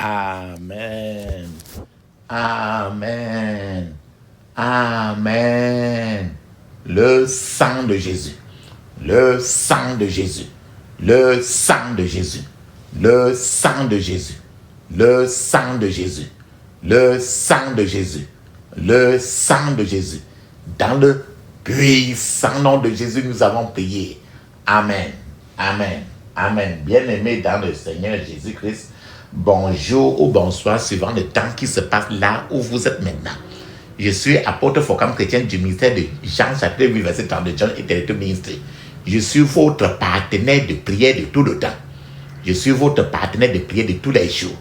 Amen. Amen. Amen. Le sang de Jésus. Le sang de Jésus. Le sang de Jésus. Le sang de Jésus. Le sang de Jésus. Le sang de Jésus. Le sang de Jésus. Dans le puissant nom de Jésus, nous avons prié. Amen. Amen. Amen. Bien-aimés dans le Seigneur Jésus-Christ, bonjour ou bonsoir, suivant le temps qui se passe là où vous êtes maintenant. Je suis apôtre Focam chrétien du ministère de Jean, chapitre 8, verset 30 de John Eternity Ministry. Je suis votre partenaire de prière de tout le temps. Je suis votre partenaire de prière de tous les jours.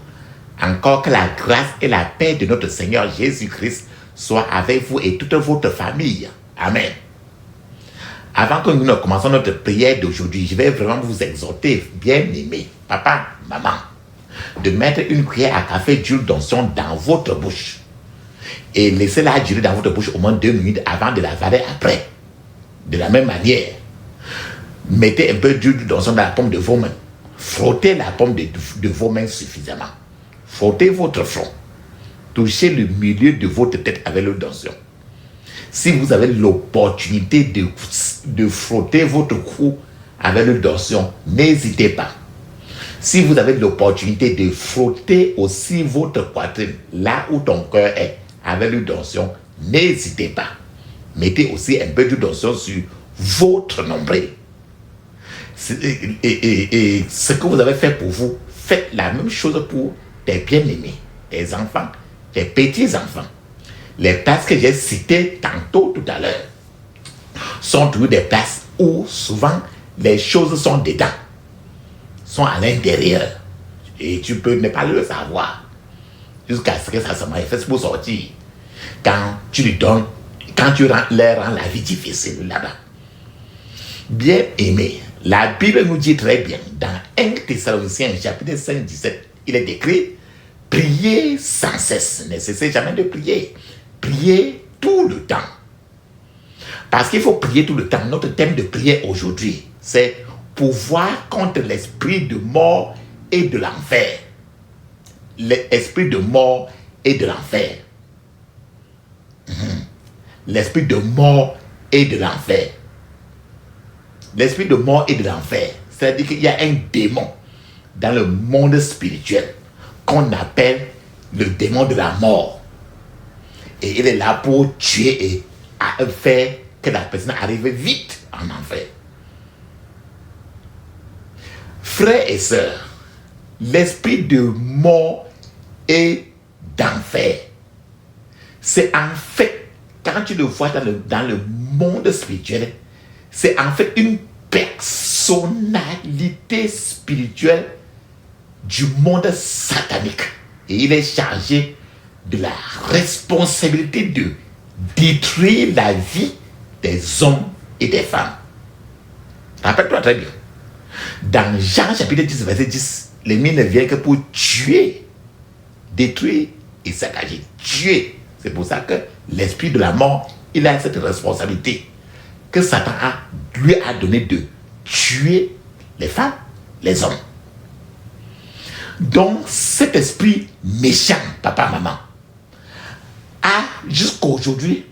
Encore que la grâce et la paix de notre Seigneur Jésus-Christ soient avec vous et toute votre famille. Amen. Avant que nous ne commençons notre prière d'aujourd'hui, je vais vraiment vous exhorter, bien-aimés, papa, maman, de mettre une cuillère à café d'huile d'onction dans votre bouche et laissez-la durer dans votre bouche au moins 2 minutes avant de l'avaler après. De la même manière, mettez un peu d'huile d'onction dans la paume de vos mains. Frottez la paume de vos mains suffisamment. Frottez votre front. Touchez le milieu de votre tête avec l'huile d'onction. Si vous avez l'opportunité de frotter votre cou avec l'huile d'onction, n'hésitez pas. Si vous avez l'opportunité de frotter aussi votre poitrine, là où ton cœur est, avec l'huile d'onction, n'hésitez pas. Mettez aussi un peu d'huile d'onction sur votre nombril. Et ce que vous avez fait pour vous, faites la même chose pour tes bien-aimés, tes enfants, tes petits-enfants. Les places que j'ai citées tantôt tout à l'heure sont toujours des places où souvent les choses sont dedans, sont à l'intérieur. Et tu peux ne pas le savoir jusqu'à ce que ça se manifeste pour sortir. Quand tu lui donnes, quand tu leur rends la vie difficile là-bas. Bien aimé, la Bible nous dit très bien, dans 1 Thessaloniciens chapitre 5, 17, il est écrit, priez sans cesse, ne cessez jamais de prier. Priez tout le temps. Parce qu'il faut prier tout le temps. Notre thème de prière aujourd'hui, c'est pouvoir contre l'esprit de mort et de l'enfer. L'esprit de mort et de l'enfer. L'esprit de mort et de l'enfer. L'esprit de mort et de l'enfer, c'est-à-dire qu'il y a un démon dans le monde spirituel qu'on appelle le démon de la mort. Et il est là pour tuer et faire que la personne arrive vite en enfer. Frères et sœurs, l'esprit de mort et d'enfer, c'est en fait, quand tu le vois dans le monde spirituel, c'est en fait une personnalité spirituelle du monde satanique. Et il est chargé de la responsabilité de détruire la vie des hommes et des femmes. Rappelle-toi très bien. Dans Jean chapitre 10, verset 10, l'ennemi ne vient que pour tuer, détruire et saccager. Tuer. C'est pour ça que l'esprit de la mort, il a cette responsabilité que Satan lui a donné de tuer les femmes, les hommes. Donc cet esprit méchant, papa, maman, a jusqu'aujourd'hui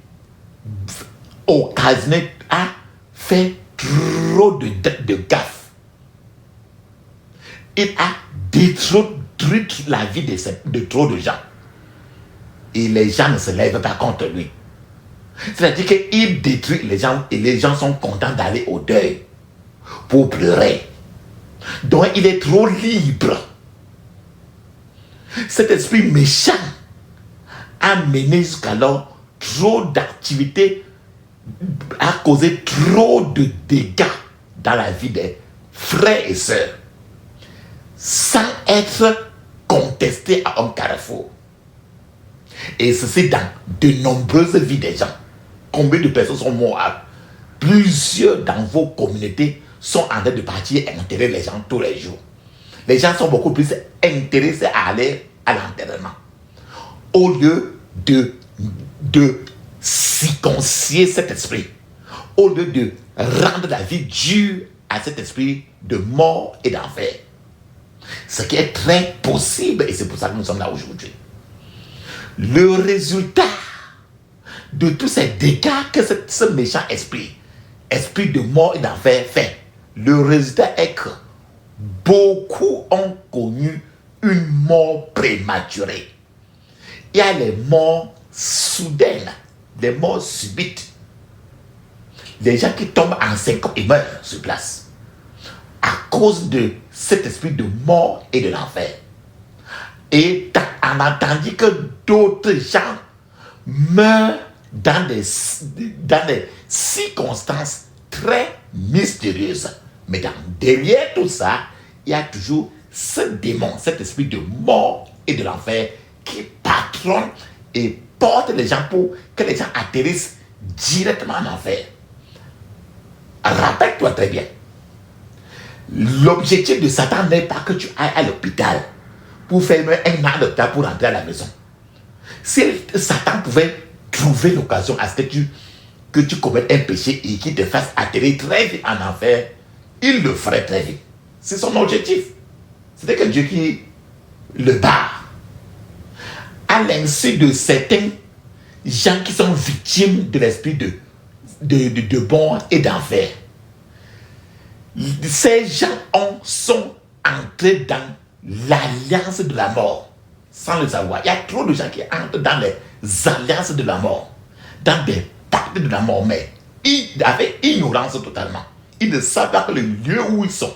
occasionné, a fait trop de gaffes. Il a détruit la vie de trop de gens. Et les gens ne se lèvent pas contre lui. C'est-à-dire qu'il détruit les gens et les gens sont contents d'aller au deuil pour pleurer. Donc il est trop libre. Cet esprit méchant a mené jusqu'alors trop d'activités, a causé trop de dégâts dans la vie des frères et sœurs, sans être contesté à un carrefour. Et ceci dans de nombreuses vies des gens. Combien de personnes sont mortes? Plusieurs dans vos communautés sont en train de partir et enterrer les gens tous les jours. Les gens sont beaucoup plus intéressés à aller à l'enterrement, au lieu de circoncire cet esprit, au lieu de rendre la vie dure à cet esprit de mort et d'enfer. Ce qui est très possible, et c'est pour ça que nous sommes là aujourd'hui. Le résultat de tous ces dégâts que ce méchant esprit de mort et d'enfer fait, le résultat est que beaucoup ont connu une mort prématurée. Il y a les morts soudaines, les morts subites. Les gens qui tombent enceintes et meurent sur place à cause de cet esprit de mort et de l'enfer. Et on a entendu que d'autres gens meurent dans des circonstances très mystérieuses. Mais derrière tout ça, il y a toujours ce démon, cet esprit de mort et de l'enfer qui patronne et porte les gens pour que les gens atterrissent directement en enfer. Rappelle-toi très bien, l'objectif de Satan n'est pas que tu ailles à l'hôpital pour faire un an d'hôpital pour rentrer à la maison. Si Satan pouvait trouver l'occasion à ce que tu commettes un péché et qu'il te fasse atterrir très vite en enfer, il le ferait très vite. C'est son objectif. C'est que Dieu qui le barre. À l'insu de certains gens qui sont victimes de l'esprit de mort et d'enfer. Ces gens sont entrés dans l'alliance de la mort sans le savoir. Il y a trop de gens qui entrent dans les alliances de la mort, dans des pactes de la mort, mais avec ignorance totalement. Ils ne savent pas que le lieu où ils sont,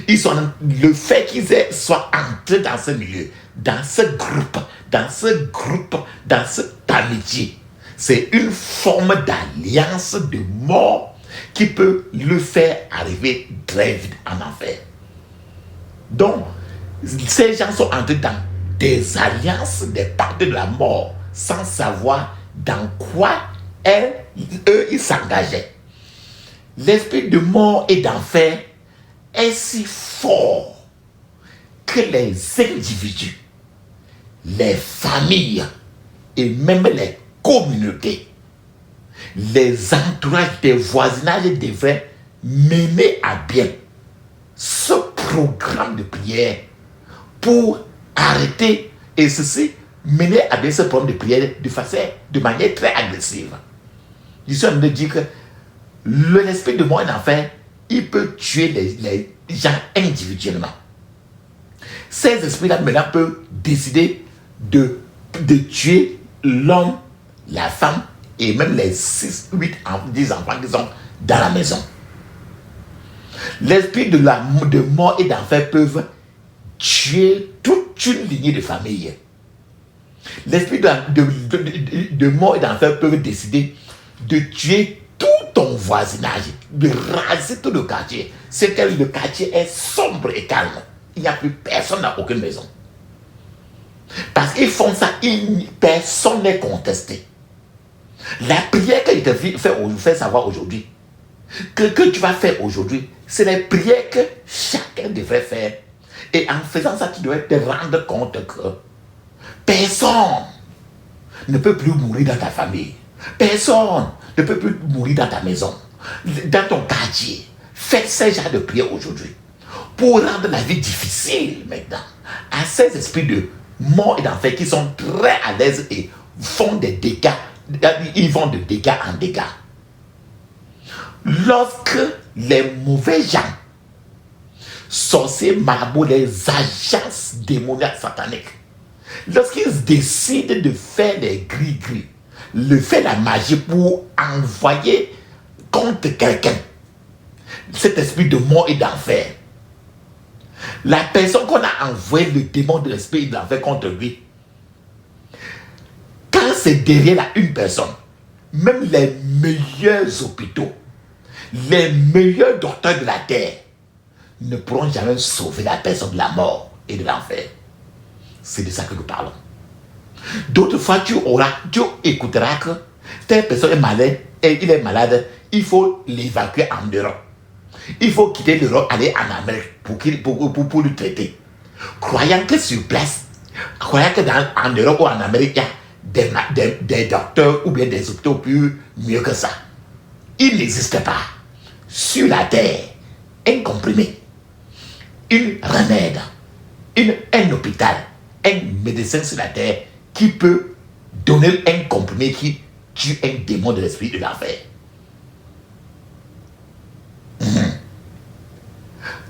le fait qu'ils soient entrés dans ce milieu, dans ce groupe, dans cette amitié, c'est une forme d'alliance de mort qui peut le faire arriver très vite en enfer. Donc, ces gens sont entrés dans des alliances, des pactes de la mort, sans savoir dans quoi eux, ils s'engageaient. L'esprit de mort et d'enfer est si fort que les individus, les familles et même les communautés, les entourages des voisinages devraient mener à bien ce programme de prière pour arrêter et ceci, mener à bien ce programme de prière de manière très agressive. Je suis en train de dire que l'esprit de mort et d'enfer, il peut tuer les gens individuellement. Ces esprits-là maintenant peuvent décider de tuer l'homme, la femme et même les 6, 8, 10 enfants qui sont dans la maison. L'esprit de mort et d'enfer peuvent tuer toute une lignée de famille. L'esprit de mort et d'enfer peuvent décider de tuer tout ton voisinage, de raser tout le quartier. C'est que le quartier est sombre et calme. Il n'y a plus personne dans aucune maison. Parce qu'ils font ça, personne n'est contesté. La prière que je te fais savoir aujourd'hui, que tu vas faire aujourd'hui, c'est les prières que chacun devrait faire. Et en faisant ça, tu dois te rendre compte que personne ne peut plus mourir dans ta famille. Personne ne peut plus mourir dans ta maison, dans ton quartier. Faites ces genres de prières aujourd'hui pour rendre la vie difficile maintenant à ces esprits de mort et d'enfer qui sont très à l'aise et font des dégâts. Ils vont de dégâts en dégâts. Lorsque les mauvais gens, sorciers, marabouts, les agences démoniaques sataniques, lorsqu'ils décident de faire les gris-gris, de faire la magie pour envoyer contre quelqu'un cet esprit de mort et d'enfer, la personne qu'on a envoyé le démon de l'esprit de l'enfer contre lui, quand c'est derrière là une personne, même les meilleurs hôpitaux, les meilleurs docteurs de la terre ne pourront jamais sauver la personne de la mort et de l'enfer. C'est de ça que nous parlons. D'autres fois, tu écouteras que telle personne est malade et il est malade, il faut l'évacuer en Europe. Il faut quitter l'Europe, aller en Amérique pour le traiter. Croyant que sur place, croyant que en Europe ou en Amérique, il y a des docteurs ou bien des hôpitaux mieux que ça. Il n'existe pas sur la terre un comprimé, une remède un hôpital, un médecin sur la terre qui peut donner un comprimé qui tue un démon de l'esprit de l'enfer.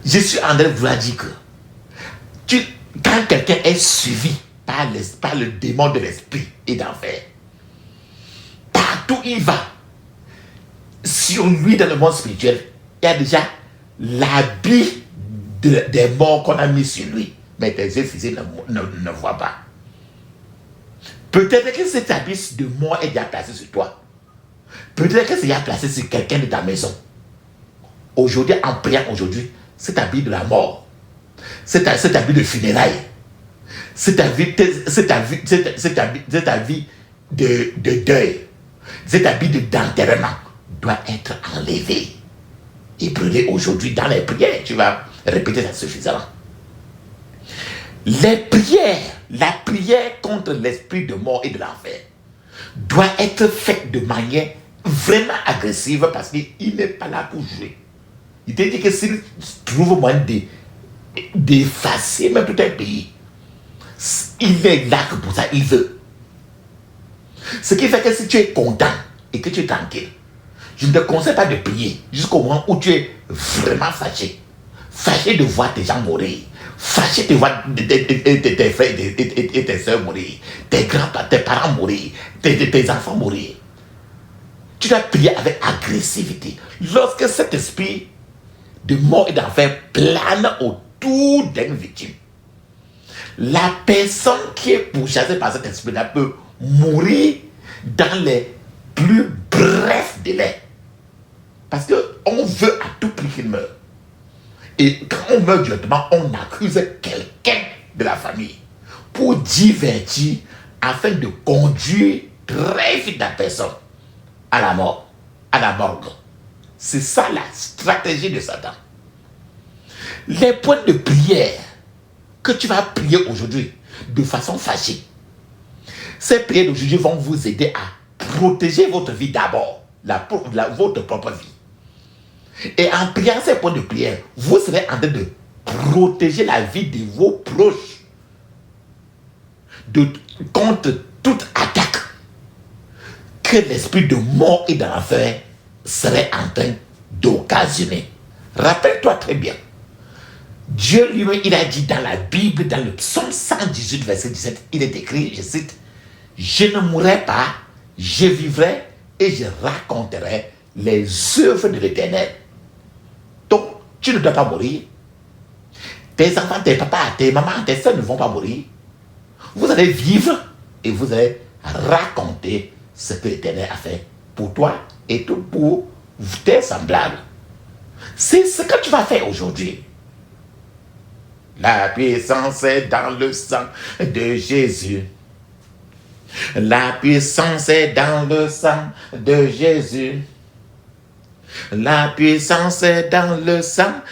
Je suis en train de vous dire que quand quelqu'un est suivi par le démon de l'esprit et d'enfer, partout il va, sur lui dans le monde spirituel, il y a déjà l'habit des morts qu'on a mis sur lui. Mais tes yeux physiques ne voient pas. Peut-être que cet habit de mort est déjà placé sur toi. Peut-être que c'est déjà placé sur quelqu'un de ta maison. Aujourd'hui, en priant aujourd'hui, cet habit de la mort, cet habit de funérailles, cet habit de deuil, cet habit d'enterrement doit être enlevé et brûlé aujourd'hui dans les prières. Tu vas répéter ça suffisamment. Les prières, la prière contre l'esprit de mort et de l'enfer doit être faite de manière vraiment agressive parce qu'il n'est pas là pour jouer. Il te dit que s'il trouve moyen d'effacer même tout un pays, il est là que pour ça, il veut. Ce qui fait que si tu es content et que tu es tranquille, je ne te conseille pas de prier jusqu'au moment où tu es vraiment fâché. Fâché de voir tes gens mourir. Fâché de voir tes frères et tes soeurs mourir. Tes grands-parents, tes parents mourir. Tes enfants mourir. Tu dois prier avec agressivité. Lorsque cet esprit de mort et d'enfer plane autour d'une victime, la personne qui est pourchassée par cet esprit-là peut mourir dans les plus brefs délais. Parce qu'on veut à tout prix qu'il meure. Et quand on meurt directement, on accuse quelqu'un de la famille pour divertir afin de conduire très vite la personne à la mort, à la morgue. C'est ça la stratégie de Satan. Les points de prière que tu vas prier aujourd'hui de façon fâchée, ces prières d'aujourd'hui vont vous aider à protéger votre vie d'abord, votre propre vie. Et en priant ces points de prière, vous serez en train de protéger la vie de vos proches contre toute attaque que l'esprit de mort et d'enfer serait en train d'occasionner. Rappelle-toi très bien, Dieu lui-même, il a dit dans la Bible, dans le psaume 118, verset 17, il est écrit, je cite, « Je ne mourrai pas, je vivrai et je raconterai les œuvres de l'Éternel. » Donc, tu ne dois pas mourir. Tes enfants, tes papas, tes mamans, tes soeurs ne vont pas mourir. Vous allez vivre et vous allez raconter ce que l'Éternel a fait pour toi et tout pour tes semblables. C'est ce que tu vas faire aujourd'hui. La puissance est dans le sang de Jésus. La puissance est dans le sang de Jésus. La puissance est dans le sang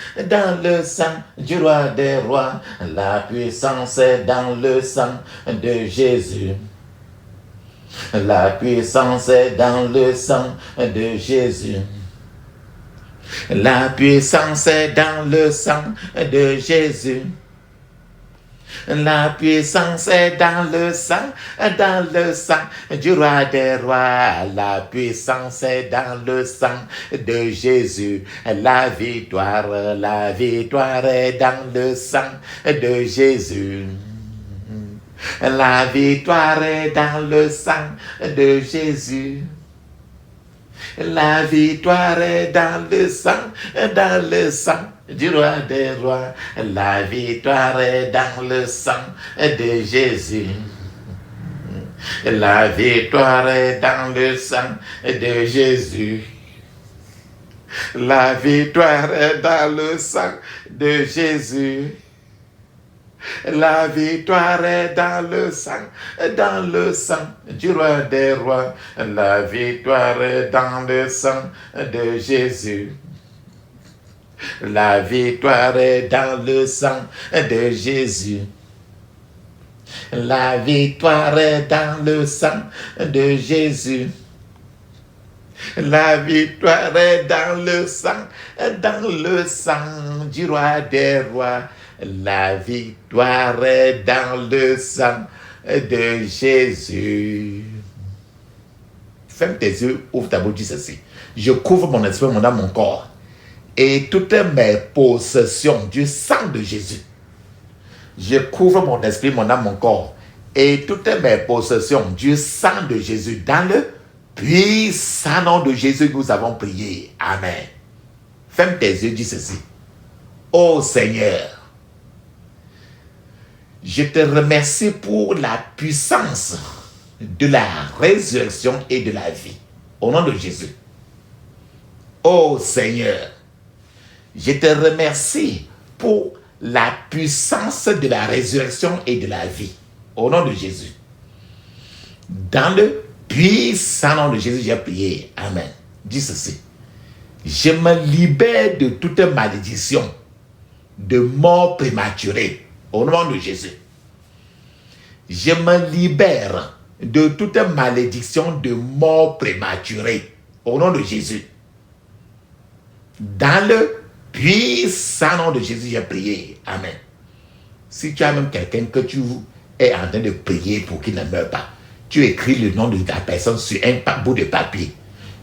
du roi des rois. La puissance est dans le sang de Jésus. La puissance est dans le sang de Jésus. La puissance est dans le sang de Jésus. La puissance est dans le sang du roi des rois. La puissance est dans le sang de Jésus. La victoire est dans le sang de Jésus. La victoire est dans le sang de Jésus. La victoire est dans le sang du roi des rois. La victoire est dans le sang de Jésus. La victoire est dans le sang de Jésus. La victoire est dans le sang de Jésus. La victoire est dans le sang du roi des rois. La victoire est dans le sang de Jésus. La victoire est dans le sang de Jésus. La victoire est dans le sang de Jésus. La victoire est dans le sang du roi des rois. La victoire est dans le sang de Jésus. Ferme tes yeux, ouvre ta bouche, dis ceci. Je couvre mon esprit, mon âme, mon corps et toutes mes possessions du sang de Jésus. Je couvre mon esprit, mon âme, mon corps et toutes mes possessions du sang de Jésus. Dans le puissant nom de Jésus, nous avons prié. Amen. Ferme tes yeux, dis ceci. Ô Seigneur, je te remercie pour la puissance de la résurrection et de la vie. Au nom de Jésus. Ô Seigneur, je te remercie pour la puissance de la résurrection et de la vie. Au nom de Jésus. Dans le puissant nom de Jésus, j'ai prié. Amen. Dis ceci. Je me libère de toute malédiction, de mort prématurée. Au nom de Jésus. Je me libère de toute malédiction de mort prématurée. Au nom de Jésus. Dans le puissant nom de Jésus, j'ai prié. Amen. Si tu as même quelqu'un que tu es en train de prier pour qu'il ne meure pas, tu écris le nom de ta personne sur un bout de papier.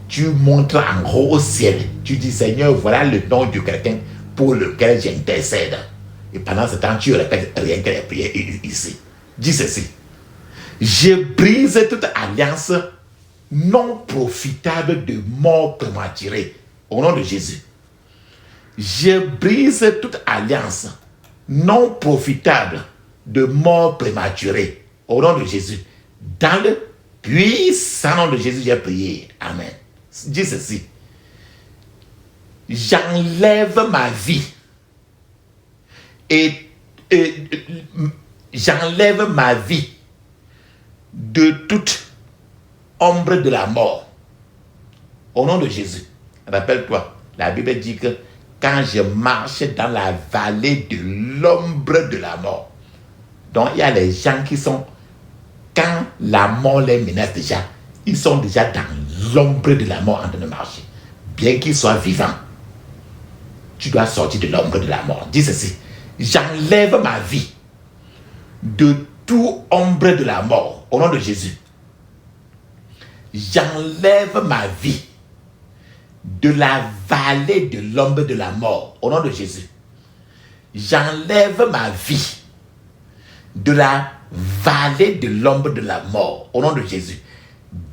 Tu montres en gros au ciel. Tu dis, Seigneur, voilà le nom de quelqu'un pour lequel j'intercède. Et pendant ce temps, tu répètes rien que les prières ici. Dis ceci. Je brise toute alliance non profitable de mort prématurée. Au nom de Jésus. Je brise toute alliance non profitable de mort prématurée. Au nom de Jésus. Dans le puissant nom de Jésus, j'ai prié. Amen. Dis ceci. J'enlève ma vie. Et j'enlève ma vie de toute ombre de la mort. Au nom de Jésus. Rappelle-toi, la Bible dit que quand je marche dans la vallée de l'ombre de la mort, donc il y a les gens qui sont, quand la mort les menace déjà, ils sont déjà dans l'ombre de la mort en train de marcher. Bien qu'ils soient vivants, tu dois sortir de l'ombre de la mort. Dis ceci. J'enlève ma vie de toute ombre de la mort. Au nom de Jésus. J'enlève ma vie de la vallée de l'ombre de la mort. Au nom de Jésus. J'enlève ma vie de la vallée de l'ombre de la mort. Au nom de Jésus.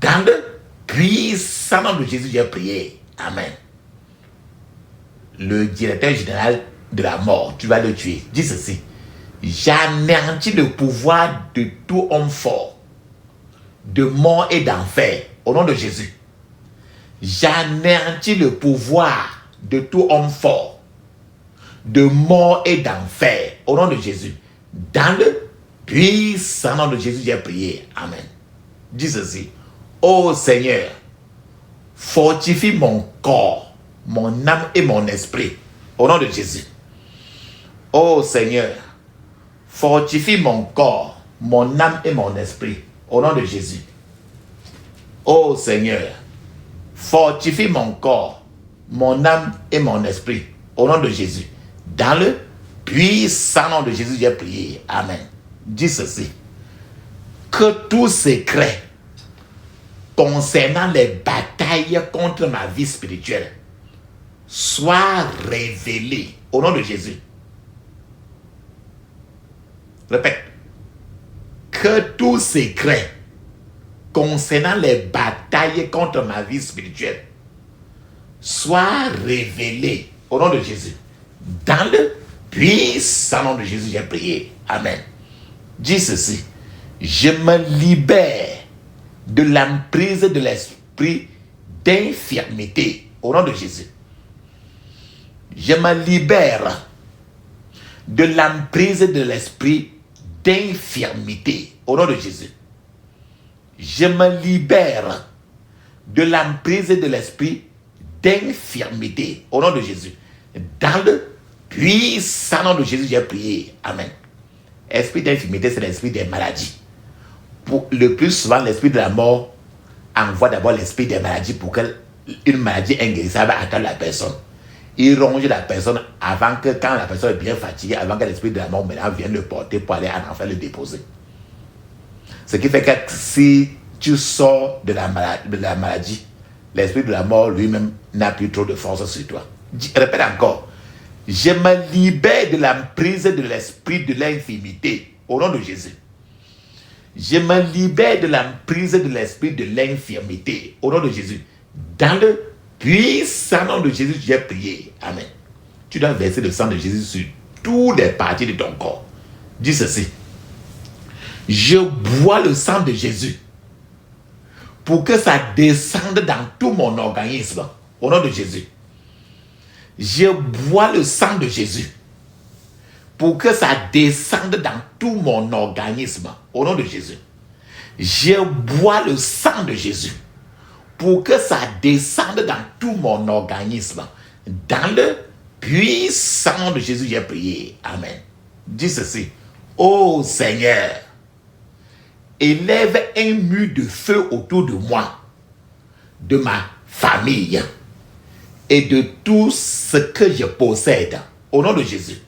Dans le puissant nom de Jésus, j'ai prié. Amen. Le directeur général de la mort, tu vas le tuer. Dis ceci. J'anéantis le pouvoir de tout homme fort, de mort et d'enfer. Au nom de Jésus. J'anéantis le pouvoir de tout homme fort, de mort et d'enfer. Au nom de Jésus. Dans le puissant nom de Jésus, j'ai prié. Amen. Dis ceci. Ô Seigneur, fortifie mon corps, mon âme et mon esprit. Au nom de Jésus. Ô Seigneur, fortifie mon corps, mon âme et mon esprit. Au nom de Jésus. Ô Seigneur, fortifie mon corps, mon âme et mon esprit. Au nom de Jésus. Dans le puissant nom de Jésus, j'ai prié. Amen. Dis ceci. Que tout secret concernant les batailles contre ma vie spirituelle soit révélé au nom de Jésus. Répète. Que tout secret concernant les batailles contre ma vie spirituelle soit révélé au nom de Jésus. Dans le puissant nom de Jésus, j'ai prié. Amen. Dis ceci. Je me libère de l'emprise de l'esprit d'infirmité au nom de Jésus. Je me libère de l'emprise de l'esprit d'infirmité au nom de Jésus. Je me libère de l'emprise de l'esprit d'infirmité au nom de Jésus. Dans le puissant nom de Jésus, j'ai prié. Amen. Esprit d'infirmité, c'est l'esprit des maladies. Pour le plus souvent, l'esprit de la mort envoie d'abord l'esprit des maladies pour qu'une maladie inguérissable atteigne la personne. il ronge la personne avant que, quand la personne est bien fatiguée, avant que l'esprit de la mort maintenant vienne le porter pour aller en enfer le déposer. Ce qui fait que si tu sors de la maladie, l'esprit de la mort lui-même n'a plus trop de force sur toi. Répète encore. Je me libère de l'emprise de l'esprit de l'infirmité au nom de Jésus. Je me libère de l'emprise de l'esprit de l'infirmité au nom de Jésus. Dans le puissant nom de Jésus, j'ai prié. Amen. Tu dois verser le sang de Jésus sur toutes les parties de ton corps. Dis ceci. Je bois le sang de Jésus pour que ça descende dans tout mon organisme. Au nom de Jésus. Je bois le sang de Jésus pour que ça descende dans tout mon organisme. Au nom de Jésus. Je bois le sang de Jésus pour que ça descende dans tout mon organisme. Dans le puissant nom de Jésus, j'ai prié. Amen. Dis ceci. Ô Seigneur, élève un mur de feu autour de moi, de ma famille et de tout ce que je possède. Au nom de Jésus.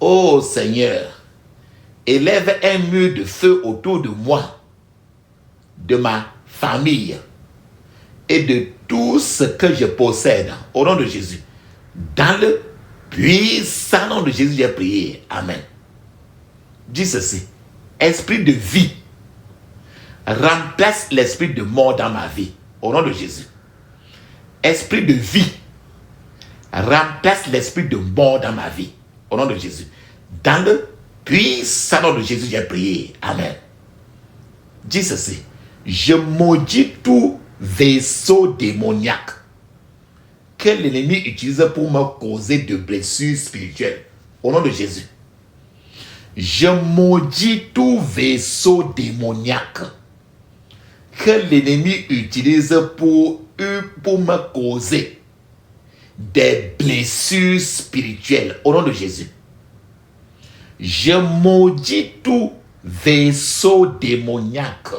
Ô Seigneur, élève un mur de feu autour de moi, de ma famille et de tout ce que je possède. Au nom de Jésus. Dans le puissant nom de Jésus, j'ai prié. Amen. Dis ceci. Esprit de vie, remplace l'esprit de mort dans ma vie. Au nom de Jésus. Esprit de vie, remplace l'esprit de mort dans ma vie. Au nom de Jésus. Dans le puissant nom de Jésus, j'ai prié. Amen. Dis ceci. Je maudis tout vaisseau démoniaque que l'ennemi utilise pour me causer de blessures spirituelles. Au nom de Jésus. Je maudis tout vaisseau démoniaque que l'ennemi utilise pour me causer des blessures spirituelles. Au nom de Jésus. Je maudis tout vaisseau démoniaque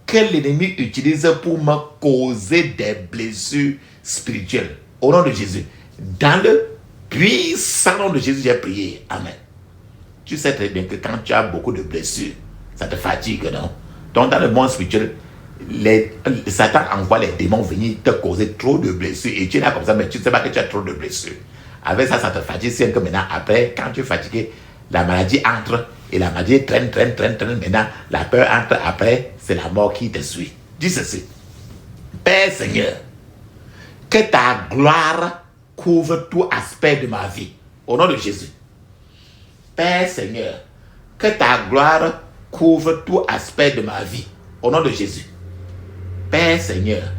que l'ennemi utilise pour me causer des blessures spirituelles. Au nom de Jésus. Dans le puissant nom de Jésus, j'ai prié. Amen. Tu sais très bien que quand tu as beaucoup de blessures, ça te fatigue, non? Donc dans le monde spirituel, Satan envoie les démons venir te causer trop de blessures. Et tu es là comme ça, mais tu ne sais pas que tu as trop de blessures. Avec ça, ça te fatigue. C'est que maintenant, après, quand tu es fatigué, la maladie entre et la maladie traîne. Maintenant, la peur entre. Après, c'est la mort qui te suit. Dis ceci. Père Seigneur, que ta gloire couvre tout aspect de ma vie. Au nom de Jésus. Père Seigneur, que ta gloire couvre tout aspect de ma vie. Au nom de Jésus. Père Seigneur,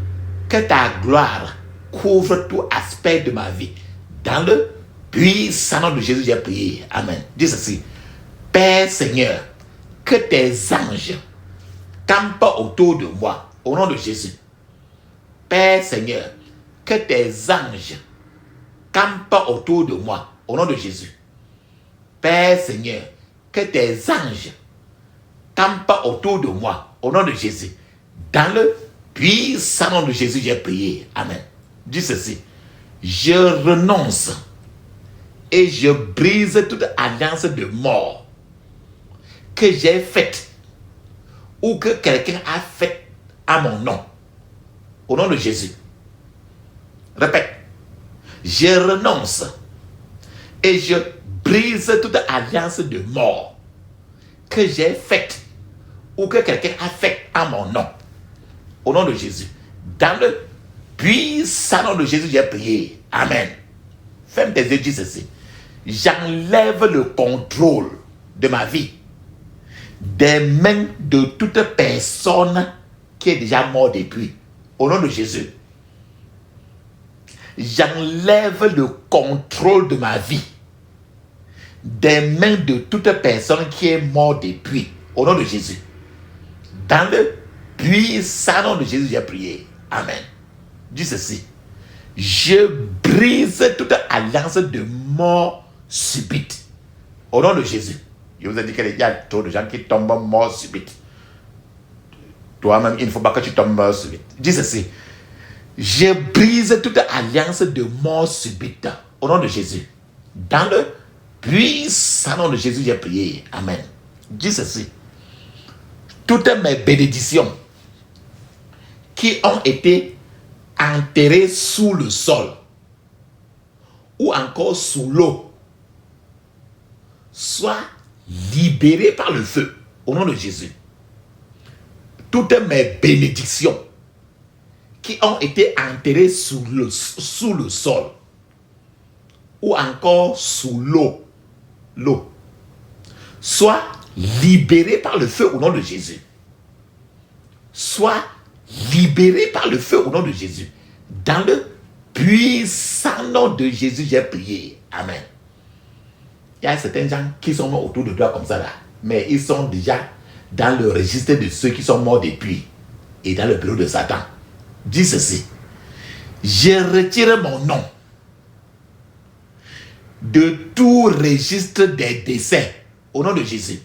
que ta gloire couvre tout aspect de ma vie. Dans le puissant nom de Jésus, j'ai prié. Amen. Dis ceci. Père Seigneur, que tes anges campent autour de moi. Au nom de Jésus. Père Seigneur, que tes anges campent autour de moi. Au nom de Jésus. Père Seigneur, que tes anges campent autour de moi. Au nom de Jésus. Dans le puissant nom de Jésus, j'ai prié. Amen. Dis ceci. Je renonce et je brise toute alliance de mort que j'ai faite ou que quelqu'un a faite à mon nom. Au nom de Jésus. Répète. Je renonce et je brise toute alliance de mort que j'ai faite ou que quelqu'un a faite à mon nom. Au nom de Jésus. Dans le puissant nom de Jésus, j'ai prié. Amen. Ferme tes yeux, dis ceci. J'enlève le contrôle de ma vie des mains de toute personne qui est déjà morte depuis. Au nom de Jésus. J'enlève le contrôle de ma vie des mains de toute personne qui est morte depuis. Au nom de Jésus. Dans le puissant nom de Jésus, j'ai prié. Amen. Dis ceci. Je brise toute alliance de mort subite. Au nom de Jésus. Je vous ai dit qu'il y a trop de gens qui tombent mort subite. Toi-même, il ne faut pas que tu tombes mort subite. Dis ceci. Je brise toute alliance de mort subite. Au nom de Jésus. Dans le puissant nom de Jésus, j'ai prié. Amen. Dis ceci. Toutes mes bénédictions qui ont été enterrées sous le sol ou encore sous l'eau soient libérées par le feu. Au nom de Jésus. Toutes mes bénédictions qui ont été enterrées sous le sol ou encore sous l'eau, soit libérées par le feu au nom de Jésus. Soit libérées par le feu au nom de Jésus. Dans le puissant nom de Jésus, j'ai prié. Amen. Il y a certains gens qui sont morts autour de toi comme ça là, mais ils sont déjà dans le registre de ceux qui sont morts depuis et dans le bureau de Satan. Dis ceci. Je retire mon nom de tout registre des décès au nom de Jésus.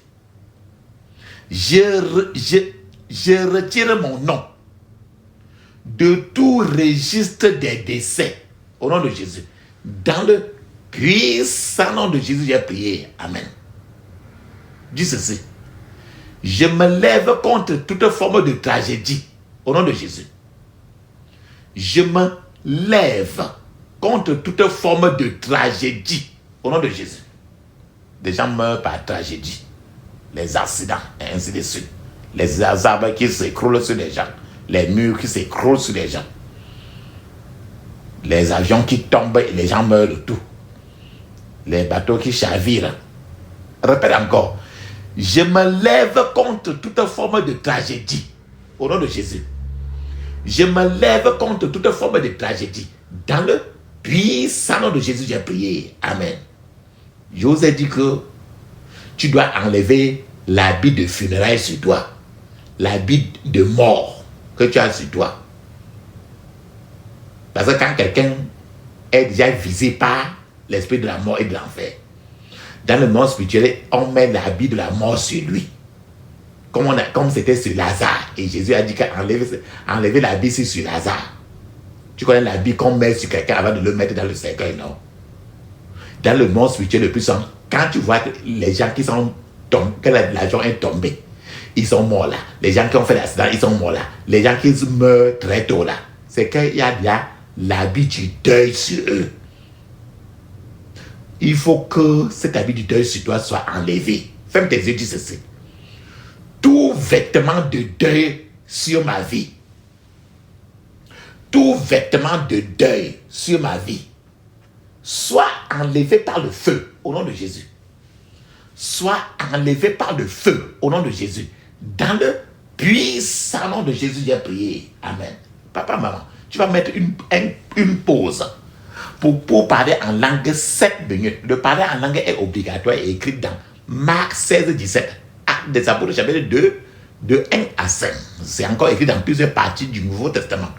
Je retire mon nom de tout registre des décès au nom de Jésus. Dans le puissant nom de Jésus, j'ai prié. Amen. Dis ceci. Je me lève contre toute forme de tragédie au nom de Jésus. Je me lève contre toute forme de tragédie au nom de Jésus. Des gens meurent par tragédie. Les accidents et ainsi de suite. Les arbres qui s'écroulent sur les gens. Les murs qui s'écroulent sur les gens. Les avions qui tombent et les gens meurent de tout. Les bateaux qui chavirent. Répète encore. Je me lève contre toute forme de tragédie au nom de Jésus. Je me lève contre toute forme de tragédie. Dans le puissant nom de Jésus, j'ai prié. Amen. Je vous ai dit que tu dois enlever l'habit de funérailles sur toi. L'habit de mort que tu as sur toi. Parce que quand quelqu'un est déjà visé par l'esprit de la mort et de l'enfer, dans le monde spirituel, on met l'habit de la mort sur lui. Comme c'était sur Lazare. Et Jésus a dit qu'enlever l'habit sur Lazare. Tu connais l'habit qu'on met sur quelqu'un avant de le mettre dans le cercueil, non? Dans le monde spirituel le plus sombre, quand tu vois que les gens qui sont tombés, que l'argent est tombé, ils sont morts là. Les gens qui ont fait l'accident, ils sont morts là. Les gens qui meurent très tôt là, c'est qu'il y a déjà l'habit du deuil sur eux. Il faut que cet habit du deuil sur toi soit enlevé. Ferme tes yeux, dis ceci. Tout vêtement de deuil sur ma vie, tout vêtement de deuil sur ma vie, soit enlevé par le feu au nom de Jésus. Soit enlevé par le feu au nom de Jésus. Dans le puissant nom de Jésus, j'ai prié. Amen. Papa, maman, tu vas mettre une pause pour parler en langue 7 minutes. Le parler en langue est obligatoire et écrit dans Marc 16, 17. Actes des Apôtres, chapitre 2, de 1 à 5. C'est encore écrit dans plusieurs parties du Nouveau Testament.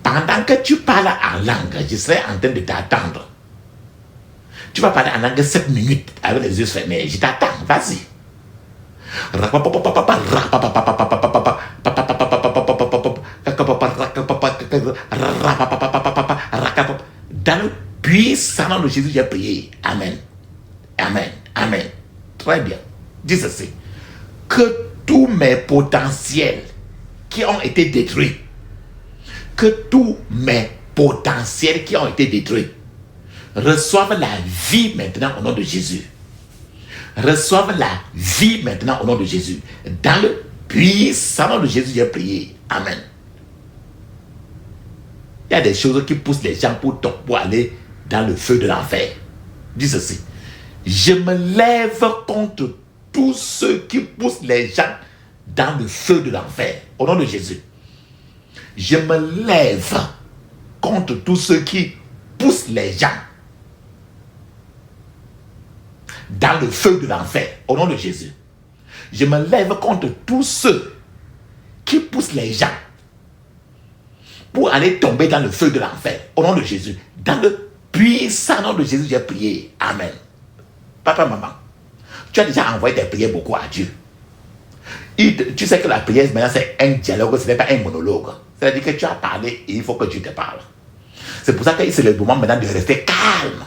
Pendant que tu parles en langue, je serai en train de t'attendre. Tu vas parler en langue 7 minutes avec les yeux fermés. Je t'attends, vas-y. Dans le puissant nom de Jésus, j'ai prié. Amen. Amen. Amen. Très bien. Dis ceci. Que tous mes potentiels qui ont été détruits, que tous mes potentiels qui ont été détruits reçoivent la vie maintenant au nom de Jésus. Reçoivent la vie maintenant au nom de Jésus. Dans le puissant nom de Jésus, j'ai prié. Amen. Il y a des choses qui poussent les gens pour aller dans le feu de l'enfer. Dis ceci. Je me lève contre tous ceux qui poussent les gens dans le feu de l'enfer. Au nom de Jésus. Je me lève contre tous ceux qui poussent les gens dans le feu de l'enfer. Au nom de Jésus. Je me lève contre tous ceux qui poussent les gens pour aller tomber dans le feu de l'enfer. Au nom de Jésus. Dans le puissant nom de Jésus, j'ai prié. Amen. Papa, maman, tu as déjà envoyé tes prières beaucoup à Dieu. Tu sais que la prière, maintenant, c'est un dialogue, ce n'est pas un monologue. C'est-à-dire que tu as parlé et il faut que Dieu te parle. C'est pour ça que c'est le moment maintenant de rester calme.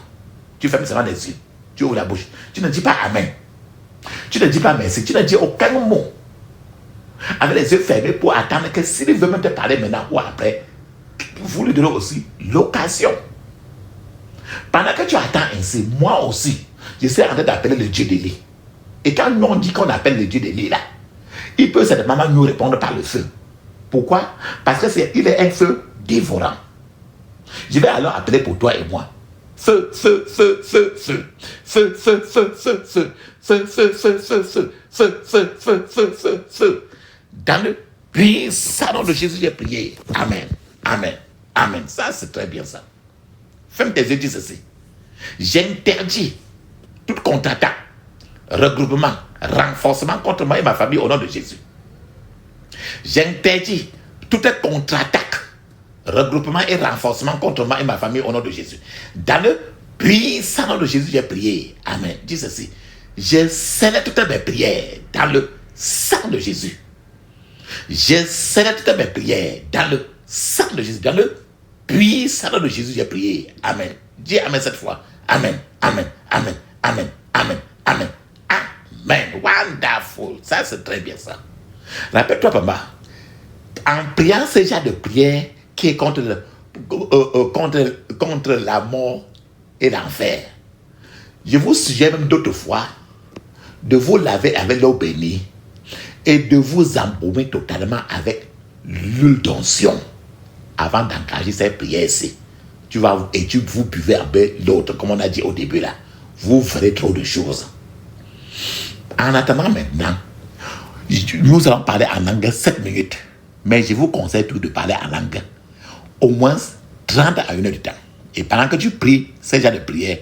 Tu fermes seulement les yeux. Tu ouvres la bouche. Tu ne dis pas Amen. Tu ne dis pas merci. Tu ne dis aucun mot. Avec les yeux fermés pour attendre que s'il veut même te parler maintenant ou après, vous lui donnez aussi l'occasion. Pendant que tu attends ainsi, moi aussi, je suis en train d'appeler le Dieu d'Élie. Et quand nous on dit qu'on appelle le Dieu d'Élie là, il peut certainement nous répondre par le feu. Pourquoi? Parce qu'il est un feu dévorant. Je vais alors appeler pour toi et moi. Feu, feu, feu, feu, feu. Feu, feu, feu, feu, feu. Feu, feu, feu, feu, feu. Feu, feu, feu, feu, feu, feu. Dans le puissant nom de Jésus, j'ai prié. Amen. Amen. Amen. Ça, c'est très bien ça. Ferme tes yeux, dis ceci. J'interdis toute contre-attaque, regroupement, renforcement contre moi et ma famille au nom de Jésus. J'interdis toute contre-attaque, regroupement et renforcement contre moi et ma famille au nom de Jésus. Dans le puissant nom de Jésus, j'ai prié. Amen. Dis ceci. Je scelle toutes mes prières dans le sang de Jésus. Je scelle toutes mes prières dans le sang de Jésus. Dans le puissant nom de Jésus, j'ai prié. Amen. Dis Amen cette fois. Amen. Amen. Amen. Amen. Amen. Amen. Amen. Wonderful. Ça, c'est très bien ça. Rappelle-toi, papa, en priant ce genre de prière qui est contre la mort et l'enfer, je vous suggère même d'autres fois de vous laver avec l'eau bénie et de vous embaumer totalement avec l'huile d'onction avant d'engager cette prière-ci. Vous buvez un peu l'autre, comme on a dit au début là. Vous ferez trop de choses. En attendant maintenant, nous allons parler en langue 7 minutes. Mais je vous conseille tout de parler en langue au moins 30 à 1 heure de temps. Et pendant que tu pries ce genre de prière,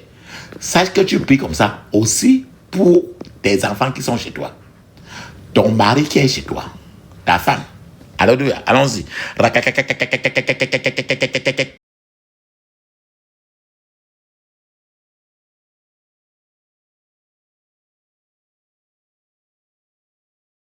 sache que tu pries comme ça aussi pour tes enfants qui sont chez toi. Ton mari qui est chez toi. Ta femme. Alors, allons-y.